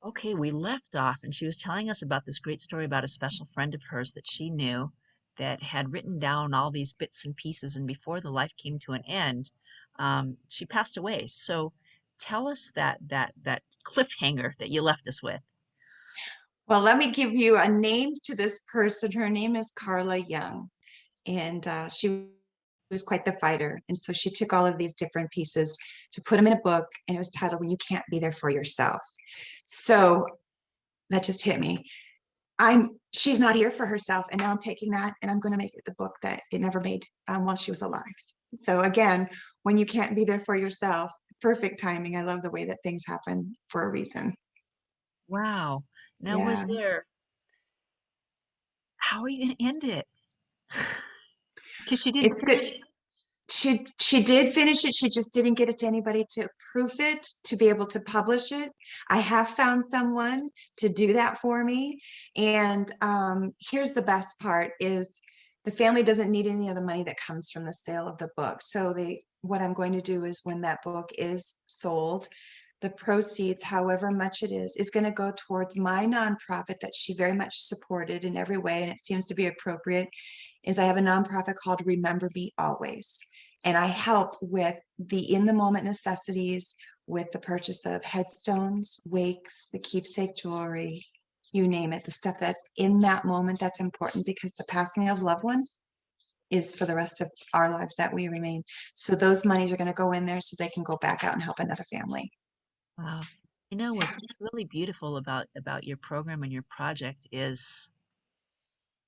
Okay, we left off, and she was telling us about this great story about a special friend of hers that she knew that had written down all these bits and pieces, and before the life came to an end, she passed away. So tell us that cliffhanger that you left us with. Well, let me give you a name to this person. Her name is Carla Young, and she was quite the fighter. And so she took all of these different pieces to put them in a book, and it was titled "When You Can't Be There for Yourself." So that just hit me. She's not here for herself, and now I'm taking that and I'm going to make it the book that it never made while she was alive. So again, when you can't be there for yourself, perfect timing. I love the way that things happen for a reason. Wow. Now, Yeah. how are you going to end it? Because she didn't It's good. finish it. She did finish it. She just didn't get it to anybody to proof it, to be able to publish it. I have found someone to do that for me. And here's the best part is the family doesn't need any of the money that comes from the sale of the book. So what I'm going to do is when that book is sold, the proceeds, however much it is going to go towards my nonprofit that she very much supported in every way, and it seems to be appropriate. Is I have a nonprofit called Remember Me Always, and I help with the in the moment necessities, with the purchase of headstones, wakes, the keepsake jewelry, you name it, the stuff that's in that moment that's important because the passing of loved ones is for the rest of our lives that we remain. So those monies are going to go in there so they can go back out and help another family. Wow. You know what's really beautiful about your program and your project is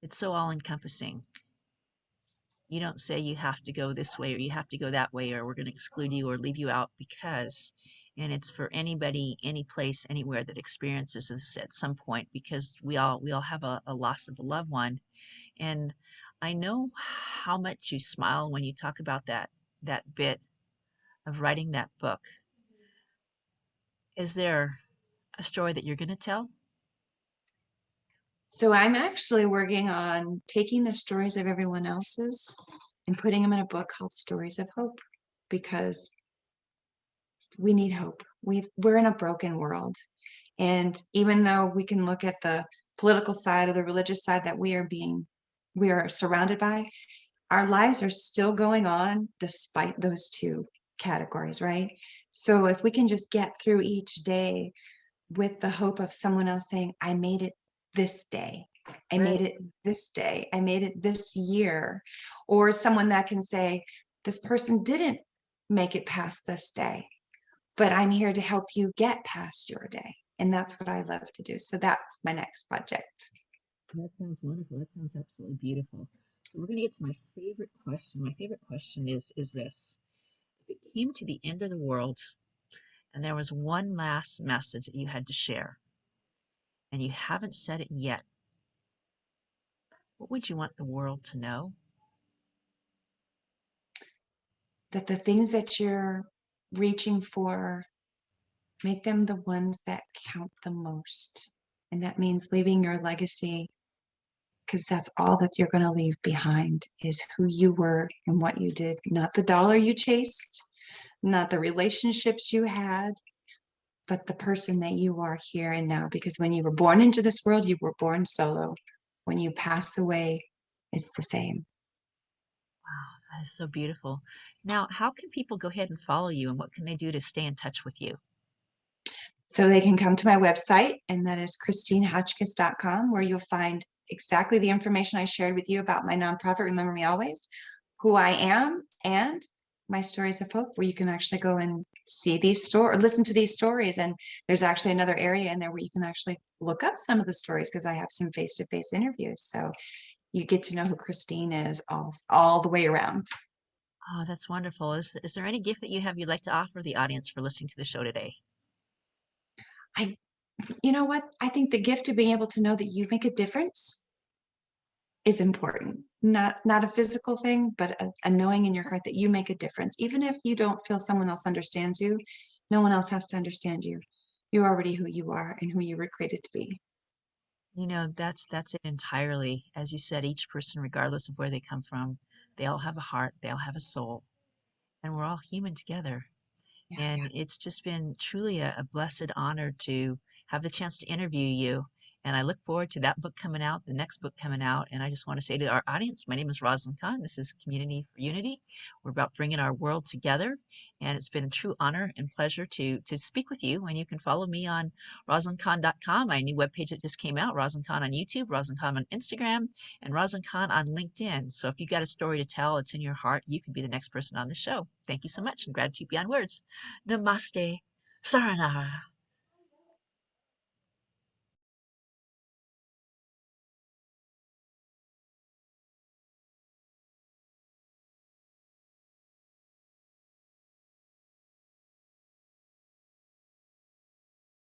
it's so all encompassing. You don't say you have to go this way or you have to go that way or we're going to exclude you or leave you out because, and it's for anybody, any place, anywhere that experiences this at some point because we all have a loss of a loved one. And I know how much you smile when you talk about that bit of writing that book. Is there a story that you're going to tell? So I'm actually working on taking the stories of everyone else's and putting them in a book called Stories of Hope because we need hope. We're in a broken world. And even though we can look at the political side or the religious side that we are surrounded by, our lives are still going on despite those two categories, right? So if we can just get through each day with the hope of someone else saying, I made it this day. I made Right. it this day. I made it this year. Or someone that can say, this person didn't make it past this day, but I'm here to help you get past your day. And that's what I love to do. So that's my next project. That sounds wonderful. That sounds absolutely beautiful. So we're going to get to my favorite question. My favorite question is this. If it came to the end of the world and there was one last message that you had to share and you haven't said it yet, what would you want the world to know? That the things that you're reaching for, make them the ones that count the most. And that means leaving your legacy because that's all that you're going to leave behind is who you were and what you did, not the dollar you chased, not the relationships you had, but the person that you are here and now. Because when you were born into this world, you were born solo. When you pass away, it's the same. Wow, that is so beautiful. Now, how can people go ahead and follow you and what can they do to stay in touch with you? So they can come to my website, and that is ChristineHotchkiss.com, where you'll find exactly the information I shared with you about my nonprofit, Remember Me Always, who I am, and my stories of hope, where you can actually go and see these stories or listen to these stories. And there's actually another area in there where you can actually look up some of the stories because I have some face-to-face interviews. So you get to know who Christine is all the way around. Oh, that's wonderful. Is there any gift that you have you'd like to offer the audience for listening to the show today? I, you know what? I think the gift of being able to know that you make a difference is important. Not a physical thing, but a knowing in your heart that you make a difference. Even if you don't feel someone else understands you, no one else has to understand you. You're already who you are and who you were created to be. You know, that's it entirely. As you said, each person, regardless of where they come from, they all have a heart, they all have a soul, and we're all human together. Yeah. And it's just been truly a blessed honor to have the chance to interview you. And I look forward to that book coming out, the next book coming out. And I just want to say to our audience, my name is Rosalyn Kahn. This is Community for Unity. We're about bringing our world together. And it's been a true honor and pleasure to speak with you. And you can follow me on RosalynKahn.com, my new webpage that just came out, Rosalyn Kahn on YouTube, Rosalyn Kahn on Instagram, and Rosalyn Kahn on LinkedIn. So if you got a story to tell, it's in your heart, you could be the next person on the show. Thank you so much, and gratitude beyond words. Namaste. Saranara.